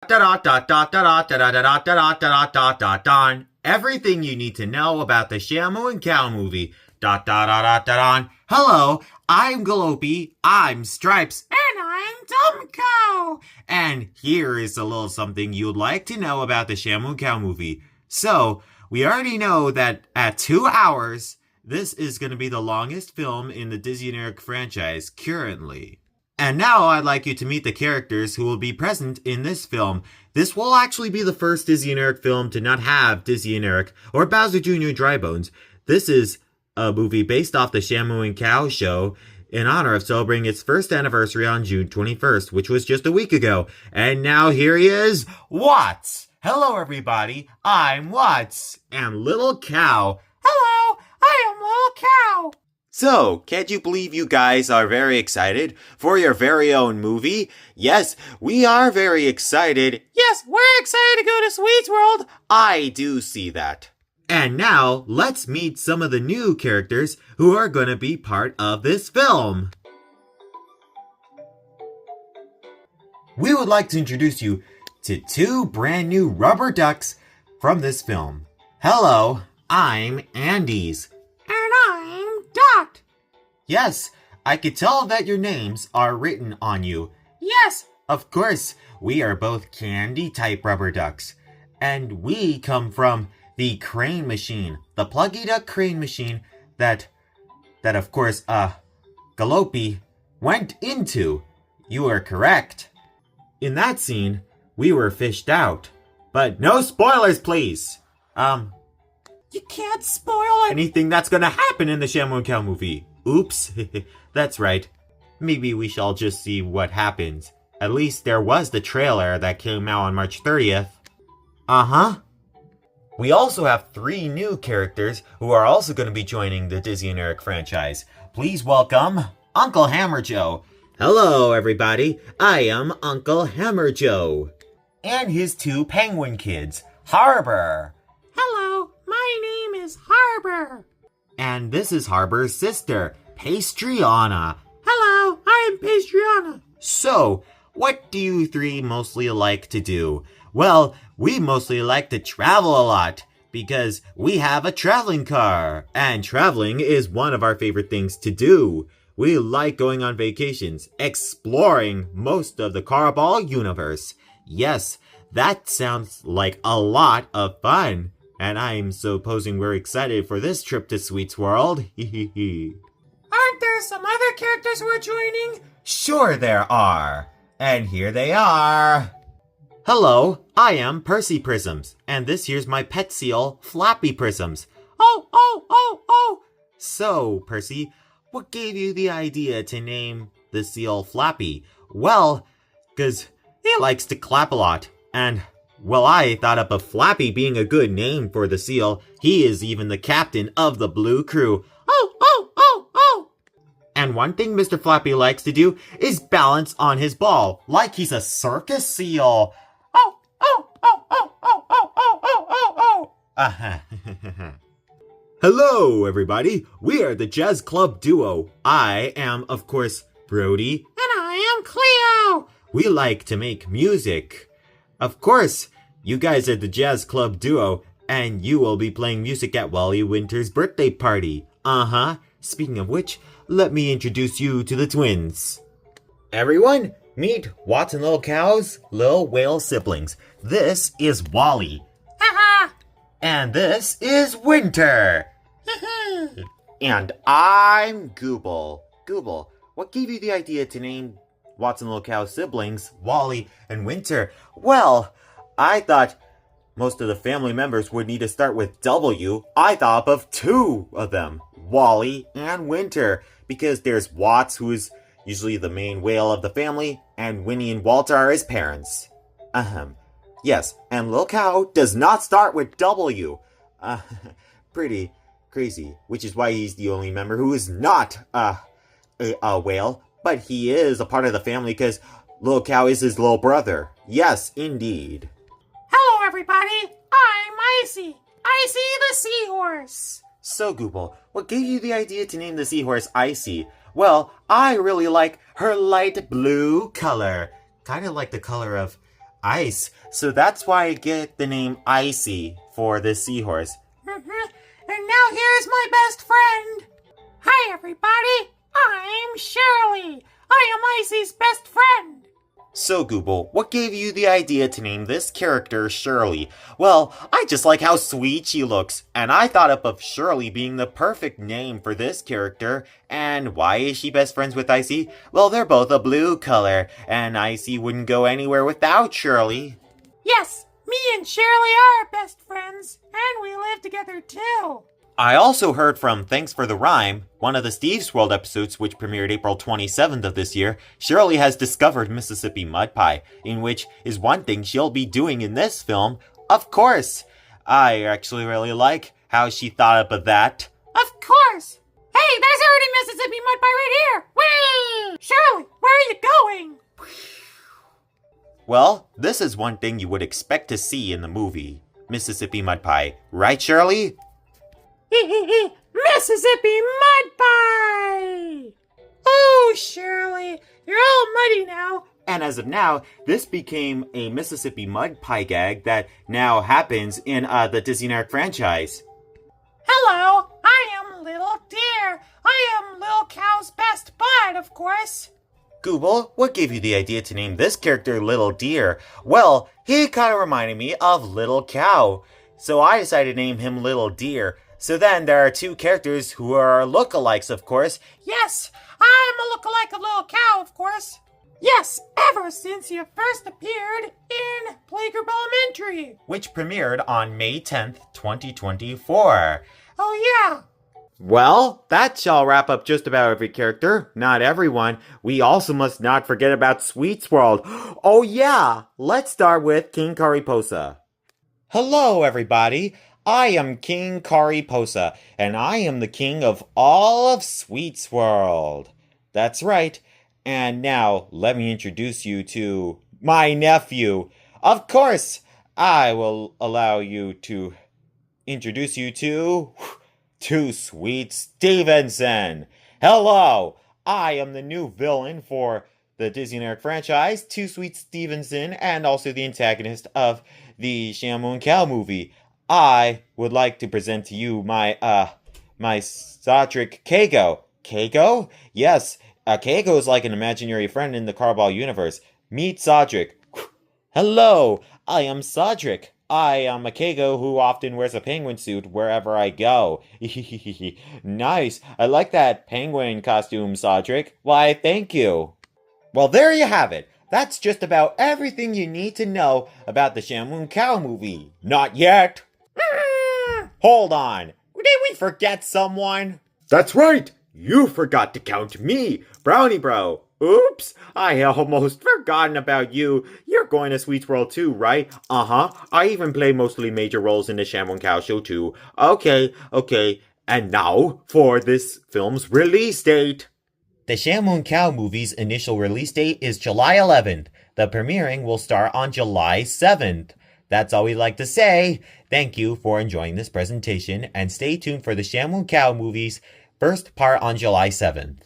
Everything you need to know about the Shamu Cow Movie. Hello, I'm Galopy, I'm Stripes, and I'm Dumb Cow. And here is a little something you'd like to know about the Shamu Cow Movie. So, we already know that at 2 hours, this is going to be the longest film in the Disney Network franchise currently. And now I'd like you to meet the characters who will be present in this film. This will actually be the first Disney and Eric film to not have Disney and Eric or Bowser Jr. Dry Bones. This is a movie based off the Shamu and Cow show in honor of celebrating its first anniversary on June 21st, which was just a week ago. And now here he is, Watts! Hello everybody, I'm Watts, and Little Cow. Hello, I am Little Cow. So, can't you believe you guys are very excited for your very own movie? Yes, we are very excited. Yes, we're excited to go to Sweet's World. I do see that. And now, let's meet some of the new characters who are going to be part of this film. We would like to introduce you to 2 brand new rubber ducks from this film. Hello, I'm Andes. And I'm Dot. Yes, I could tell that your names are written on you. Yes, of course, we are both candy-type rubber ducks. And we come from the crane machine, the Pluggy Duck crane machine that of course, Galopy went into. You are correct. In that scene, we were fished out. But no spoilers, please. You can't spoil anything that's gonna happen in the Shamu Cow movie. Oops. That's right. Maybe we shall just see what happens. At least there was the trailer that came out on March 30th. Uh-huh. We also have 3 new characters who are also going to be joining the Disney and Eric franchise. Please welcome Uncle Hammer Joe. Hello, everybody. I am Uncle Hammer Joe. And his 2 penguin kids, Harbor. Hello, my name is Harbor. And this is Harbor's sister, Pastryana. Hello, I'm Pastryana. So, what do you 3 mostly like to do? Well, we mostly like to travel a lot because we have a traveling car. And traveling is one of our favorite things to do. We like going on vacations, exploring most of the Carball universe. Yes, that sounds like a lot of fun. And I'm supposing we're excited for this trip to Sweet's World. Aren't there some other characters who are joining? Sure there are. And here they are. Hello, I am Percy Prisms. And this here's my pet seal, Flappy Prisms. Oh. So, Percy, what gave you the idea to name the seal Flappy? Well, 'cause he likes to clap a lot. And well, I thought up of Flappy being a good name for the seal. He is even the captain of the Blue Crew. Oh. And one thing Mr. Flappy likes to do is balance on his ball, like he's a circus seal. Oh. Hello, everybody. We are the Jazz Club Duo. I am, of course, Brody. And I am Cleo. We like to make music. Of course, you guys are the Jazz Club Duo, and you will be playing music at Wally Winter's birthday party. Uh-huh. Speaking of which, let me introduce you to the twins. Everyone, meet Watts and Little Cow's little whale siblings. This is Wally. Haha. And this is Winter. And I'm Gooble. Gooble, what gave you the idea to name Watts and Little Cow's siblings, Wally and Winter? Well, I thought most of the family members would need to start with W. I thought of 2 of them, Wally and Winter, because there's Watts, who is usually the main whale of the family, and Winnie and Walter are his parents. Yes, and Little Cow does not start with W. Pretty crazy, which is why he's the only member who is not a whale, but he is a part of the family because Little Cow is his little brother. Yes, indeed. Hello, everybody. I'm Icy. Icy the Seahorse. So, Google, what gave you the idea to name the seahorse Icy? Well, I really like her light blue color. Kind of like the color of Ice. So that's why I get the name Icy for this seahorse. Mm-hmm. And now here's my best friend. Hi, everybody. I'm Shirley. I am Icy's best friend. So, Google, what gave you the idea to name this character Shirley? Well, I just like how sweet she looks, and I thought up of Shirley being the perfect name for this character. And why is she best friends with Icy? Well, they're both a blue color, and Icy wouldn't go anywhere without Shirley. Yes, me and Shirley are best friends, and we live together too. I also heard from Thanks for the Rhyme, one of the Steve's World episodes which premiered April 27th of this year. Shirley has discovered Mississippi Mud Pie, in which is one thing she'll be doing in this film, of course. I actually really like how she thought up of that. Of course. Hey, there's already Mississippi Mud Pie right here. Whee! Shirley, where are you going? Well, this is one thing you would expect to see in the movie, Mississippi Mud Pie. Right, Shirley? Mississippi Mud Pie! Oh, Shirley, you're all muddy now. And as of now, this became a Mississippi Mud Pie gag that now happens in the Disney Narc franchise. Hello, I am Little Deer. I am Lil Cow's best bud, of course. Google, what gave you the idea to name this character Little Deer? Well, he kind of reminded me of Little Cow, so I decided to name him Little Deer. So then there are two characters who are lookalikes, of course. Yes, I'm a lookalike of Little Cow, of course. Yes, ever since you first appeared in Playgroup Elementary, which premiered on May 10th, 2024. Oh yeah. Well, that shall wrap up just about every character. Not everyone. We also must not forget about Sweet's World. Oh yeah! Let's start with King Cariposa. Hello, everybody. I am King Cariposa, and I am the king of all of Sweet's World. That's right. And now, let me introduce you to my nephew. Of course, I will allow you to introduce you to Sweet Stevenson. Hello, I am the new villain for the Disney Narc franchise, Sweet Stevenson, and also the antagonist of the Shamu Cow Movie. I would like to present to you my Sodric Kago. Kago? Yes, Kago is like an imaginary friend in the Carball universe. Meet Sodric. Hello, I am Sodric. I am a Kago who often wears a penguin suit wherever I go. Nice. I like that penguin costume, Sodric. Why, thank you. Well, there you have it. That's just about everything you need to know about the Shamu Cow Movie. Not yet. Hold on. Did we forget someone? That's right. You forgot to count me, Brownie Bro. Oops, I almost forgotten about you. You're going to Sweet's World too, right? Uh-huh. I even play mostly major roles in the Shamu Cow show too. Okay. And now for this film's release date. The Shamu Cow Movie's initial release date is July 11th. The premiering will start on July 7th. That's all we'd like to say. Thank you for enjoying this presentation, and stay tuned for the Shamu Cow Movie's first part on July 7th.